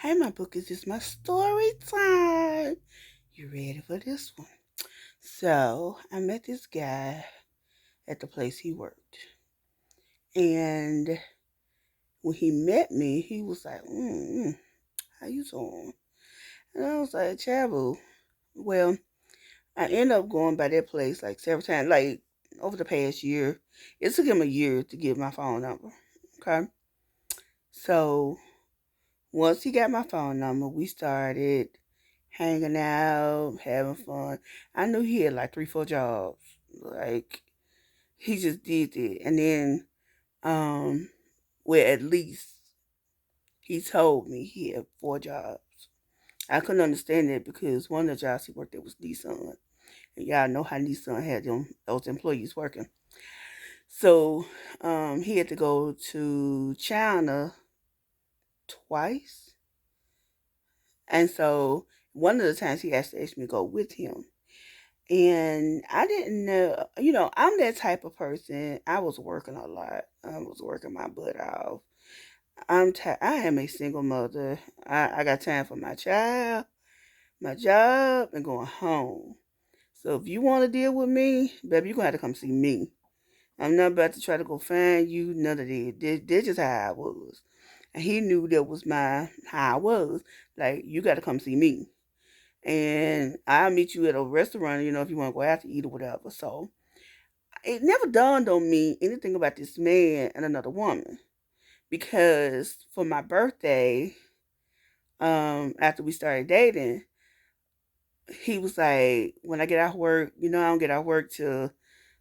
Hey, my bookies, it's my story time. You ready for this one? So, I met this guy at the place he worked. And when he met me, he was like, how you doing? And I was like, Chabu. Well, I ended up going by that place like several times, like over the past year. It took him a year to get my phone number. Okay. So, once he got my phone number, we started hanging out, having fun. I knew he had like 3, 4 jobs. Like he just did it. And then well at least he told me he had 4 jobs. I couldn't understand that because one of the jobs he worked at was Nissan. And y'all know how Nissan had those employees working. So he had to go to China twice. And so one of the times he asked me to go with him. And I didn't know, I'm that type of person. I was working a lot. I was working my butt off. I am a single mother. I got time for my child, my job, and going home. So if you want to deal with me, baby, you're going to have to come see me. I'm not about to try to go find you, none of that. That's just how I was. And he knew that was how I was. Like, you got to come see me. And I'll meet you at a restaurant, if you want to go out to eat or whatever. So it never dawned on me anything about this man and another woman. Because for my birthday, after we started dating, he was like, when I get out of work, I don't get out of work till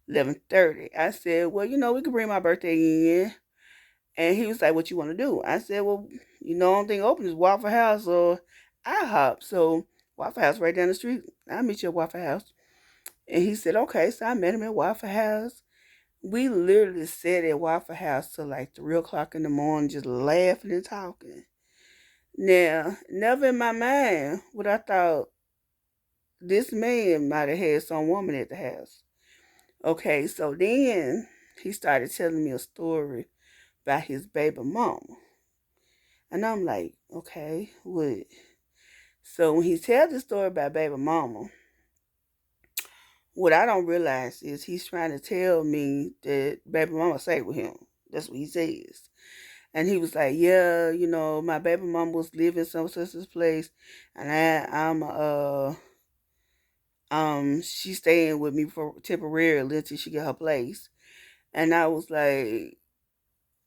11:30. I said, well, we could bring my birthday in. And he was like, what you want to do? I said, well, only thing open is Waffle House or IHOP. So Waffle House right down the street. I'll meet you at Waffle House. And he said, okay. So I met him at Waffle House. We literally sat at Waffle House till like 3 o'clock in the morning, just laughing and talking. Now, never in my mind would I thought this man might have had some woman at the house. Okay, so then he started telling me a story about his baby mama. And I'm like, okay, what? So when he tells the story about baby mama, what I don't realize is he's trying to tell me that baby mama stayed with him. That's what he says. And he was like, yeah, my baby mama was living some sister's place, and she's staying with me for temporarily until she get her place. And I was like,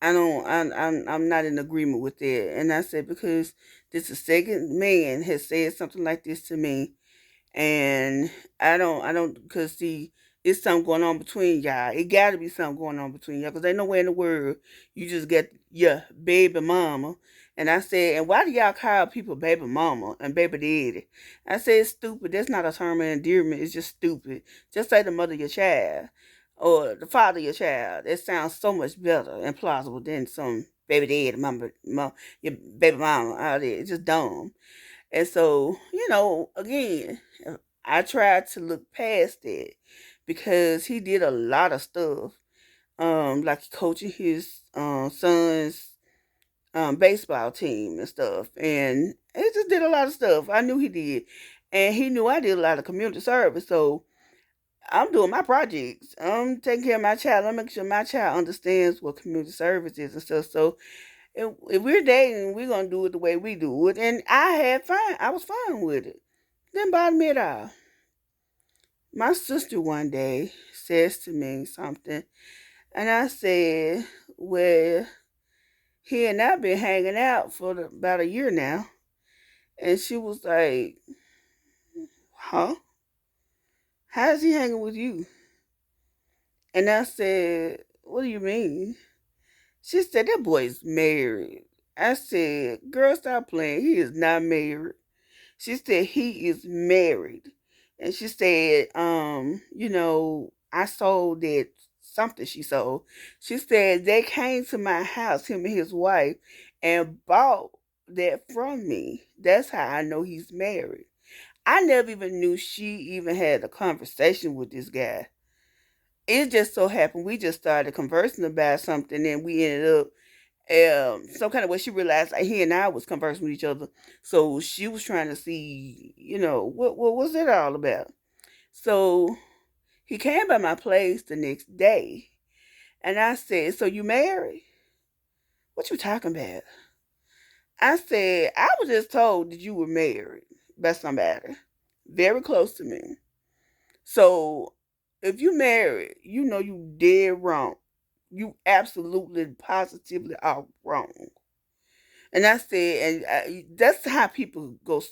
I'm not in agreement with that. And I said, because this is the second man has said something like this to me, and because see, it's something going on between y'all. It got to be something going on between y'all, because ain't nowhere in the world you just get your baby mama. And I said, and why do y'all call people baby mama and baby daddy? I said, it's stupid. That's not a term of endearment. It's just stupid. Just say the mother of your child or the father of your child. It sounds so much better and plausible than some baby daddy, your baby mama out there. It's just dumb. And so, again, I tried to look past it because he did a lot of stuff, like coaching his son's baseball team and stuff. And he just did a lot of stuff. I knew he did. And he knew I did a lot of community service. So I'm doing my projects. I'm taking care of my child. I'm making sure my child understands what community service is and stuff. So if we're dating, we're gonna do it the way we do it. And I had fun. I was fine with it. Didn't bother me at all. My sister one day says to me something, and I said, "Well, he and I been hanging out for about a year now." And she was like, "Huh? How's he hanging with you?" And I said, "What do you mean?" She said, "That boy's married." I said, "Girl, stop playing. He is not married." She said he is married. And she said, I sold that something she sold. She said they came to my house, him and his wife, and bought that from me. That's how I know he's married. I never even knew she even had a conversation with this guy. It just so happened we just started conversing about something and we ended up some kind of way she realized like, he and I was conversing with each other. So she was trying to see, what was it all about. So he came by my place the next day, and I said, "So you married? What you talking about?" I said, "I was just told that you were married by somebody very close to me. So if you married, you know you dead wrong. You absolutely, positively are wrong." And I said, and that's how people go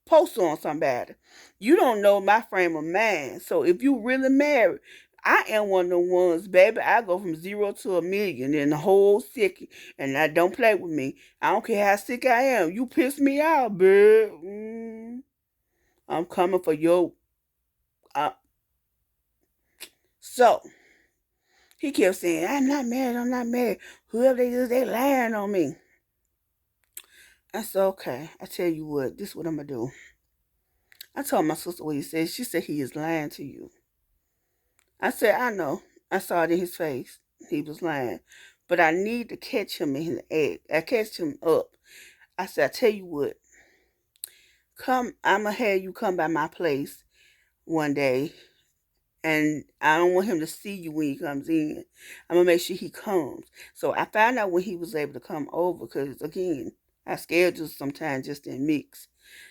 post on somebody. You don't know my frame of mind. So if you really married, I am one of the ones, baby. I go from 0 to 1,000,000 in a whole second, and I don't play with me. I don't care how sick I am. You piss me off, babe. I'm coming for your. Uh, so he kept saying, "I'm not married. I'm not married. Whoever they is, they lying on me." I said, "Okay. I tell you what. This is what I'm gonna do." I told my sister what he said. She said he is lying to you. I said, "I know. I saw it in his face. He was lying. But I need to catch him in his act. I catch him up." I said, "I tell you what. I'ma have you come by my place one day, and I don't want him to see you when he comes in. I'm gonna make sure he comes." So I found out when he was able to come over, because again, our schedules sometimes just didn't mix.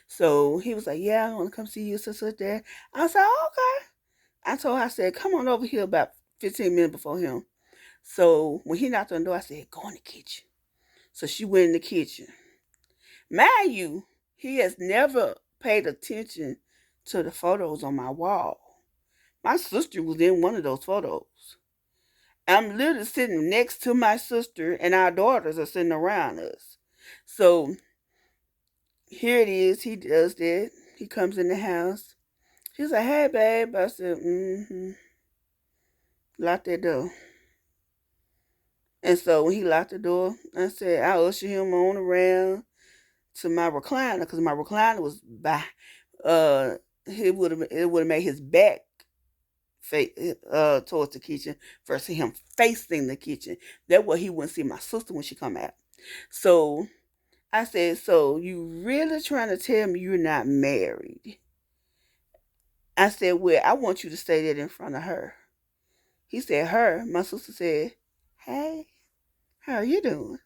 So he was like, "Yeah, I want to come see you, sister, dad." I said, "Okay." I told her, I said, "Come on over here about 15 minutes before him." So when he knocked on the door, I said, "Go in the kitchen." So she went in the kitchen. Mind you, he has never paid attention to the photos on my wall. My sister was in one of those photos. I'm literally sitting next to my sister, and our daughters are sitting around us. So here it is. He does that. He comes in the house. She's like, "Hey, babe." I said, "Mm-hmm." Lock that door. And so when he locked the door, I said, I ushered him on around to my recliner, because my recliner was by it would have made his back towards the kitchen versus him facing the kitchen. That way he wouldn't see my sister when she come out. So I said, "So you really trying to tell me you're not married?" I said, "Well, I want you to say that in front of her." He said, "Her?" My sister said, "Hey, how are you doing?"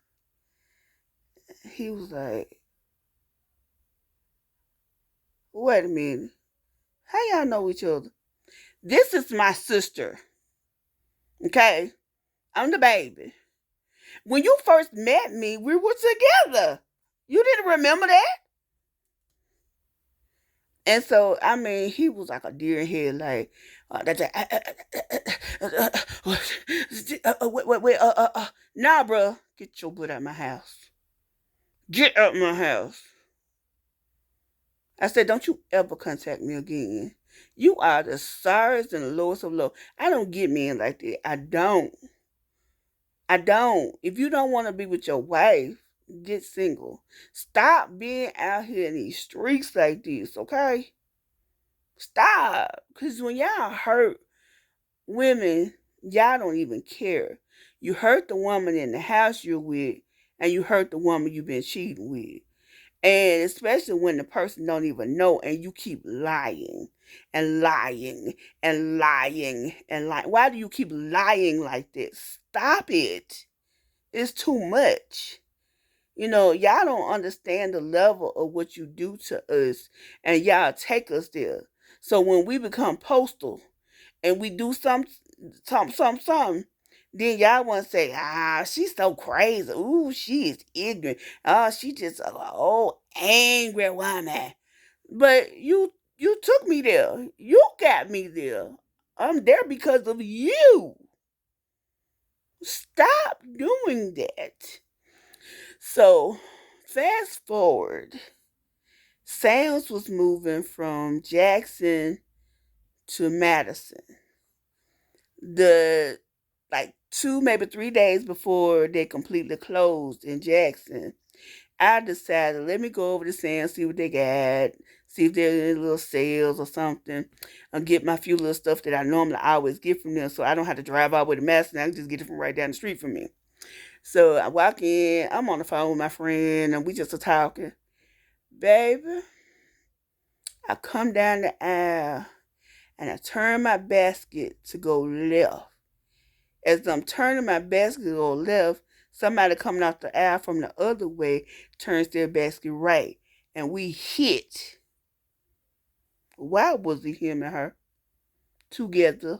He was like, "Wait a minute. How y'all know each other?" "This is my sister. Okay? I'm the baby. When you first met me, we were together. You didn't remember that?" And so, I mean, he was like a deer in headlight. Nah, bro, get your butt out of my house. Get out my house. I said, "Don't you ever contact me again. You are the sorriest and the lowest of low. I don't get men like that. I don't. I don't. If you don't want to be with your wife, get single. Stop being out here in these streets like this, okay? Stop. Because when y'all hurt women, y'all don't even care. You hurt the woman in the house you're with, and you hurt the woman you've been cheating with. And especially when the person don't even know, and you keep lying and lying and lying and lying. Why do you keep lying like this? Stop it. It's too much. Y'all don't understand the level of what you do to us, and y'all take us there. So when we become postal and we do some, then y'all want to say, she's so crazy. Ooh, she is ignorant. Oh, she just a old angry woman. But you took me there. You got me there. I'm there because of you. Stop doing that. So fast forward, Sam's was moving from Jackson to Madison. The like 2, maybe 3 days before they completely closed in Jackson, I decided, let me go over to Sam's, see what they got, see if there's any little sales or something, and get my few little stuff that I normally always get from them, so I don't have to drive all the way to Madison. I can just get it from right down the street from me. So I walk in, I'm on the phone with my friend, and we just are talking. Baby, I come down the aisle, and I turn my basket to go left. As I'm turning my basket to go left, somebody coming off the aisle from the other way turns their basket right. And we hit. Why was it him and her together?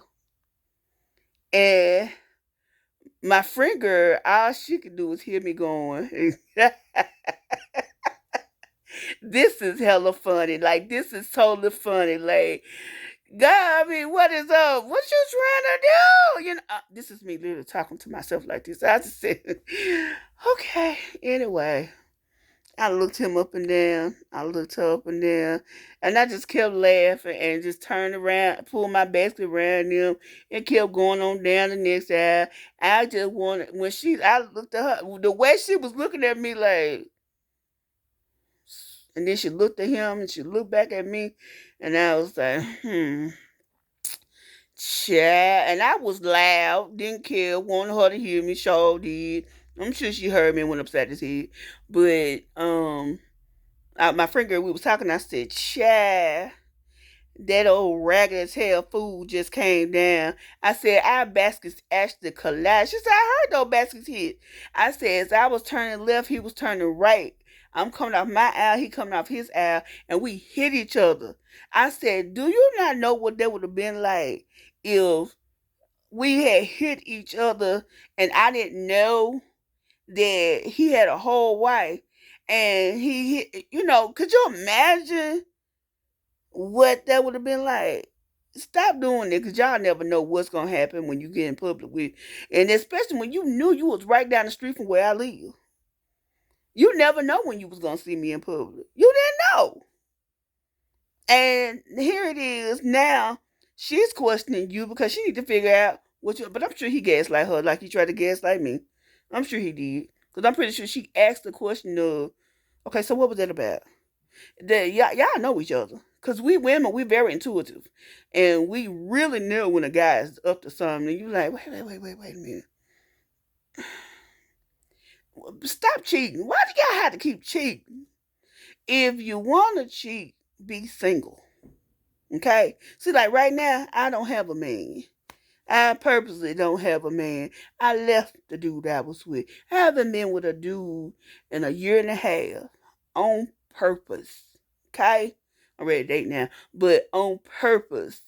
And my friend girl, all she could do was hear me going, this is hella funny. Like, this is totally funny. Like, God, I mean, what is up? What you trying to do? This is me literally talking to myself like this. I just said, okay. Anyway, I looked him up and down. I looked her up and down. And I just kept laughing and just turned around, pulled my basket around them, and kept going on down the next aisle. I just wanted, I looked at her, the way she was looking at me like, and then she looked at him and she looked back at me, and I was like, yeah, and I was loud, didn't care, wanted her to hear me, sure did. I'm sure she heard me and went upside his head. But my friend girl, we was talking, I said, "Child, that old ragged as hell fool just came down." I said, "Our baskets actually collided." She said, "I heard those baskets hit." I said, "As I was turning left, he was turning right. I'm coming off my aisle, he coming off his aisle, and we hit each other." I said, "Do you not know what that would have been like if we had hit each other and I didn't know that he had a whole wife and he hit, could you imagine what that would have been like?" Stop doing it, because y'all never know what's going to happen when you get in public with, and especially when you knew you was right down the street from where I live. You never know when you was going to see me in public. You didn't know. And here it is now. She's questioning you because she need to figure out what you. But I'm sure he gaslight her like he tried to gaslight me. I'm sure he did, because I'm pretty sure she asked the question of, "Okay, so what was that about?" That y'all know each other, because we women, we very intuitive, and we really know when a guy is up to something. And you like, wait a minute, stop cheating. Why do y'all have to keep cheating? If you want to cheat, be single. Okay? See, like right now, I don't have a man. I purposely don't have a man. I left the dude I was with. I haven't been with a dude in a year and a half on purpose. Okay? I'm ready to date now. But on purpose,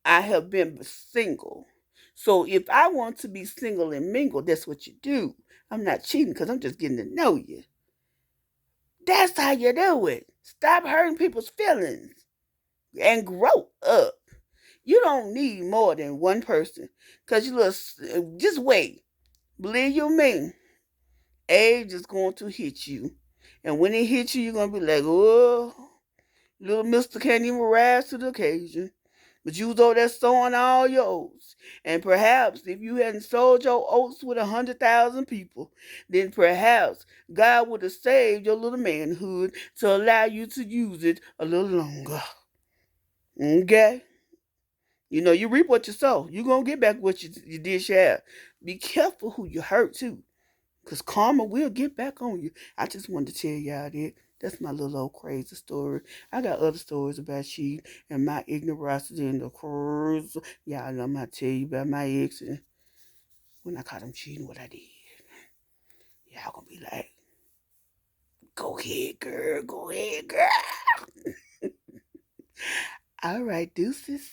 I have been single. So if I want to be single and mingle, that's what you do. I'm not cheating because I'm just getting to know you. That's how you do it. Stop hurting people's feelings and grow up. You don't need more than one person. Because you just wait. Believe you me, age is going to hit you. And when it hits you, you're going to be like, oh, little mister can't even rise to the occasion. But you was over there sowing all your oats. And perhaps if you hadn't sowed your oats with 100,000 people, then perhaps God would have saved your little manhood to allow you to use it a little longer. Okay? You reap what you sow. You're going to get back what you did share. Be careful who you hurt too, because karma will get back on you. I just wanted to tell y'all that. That's my little old crazy story. I got other stories about cheating and my ignorance in the cruise. Y'all know I'm going to tell you about my ex and when I caught him cheating, what I did. Y'all going to be like, go ahead, girl. Go ahead, girl. All right, deuces.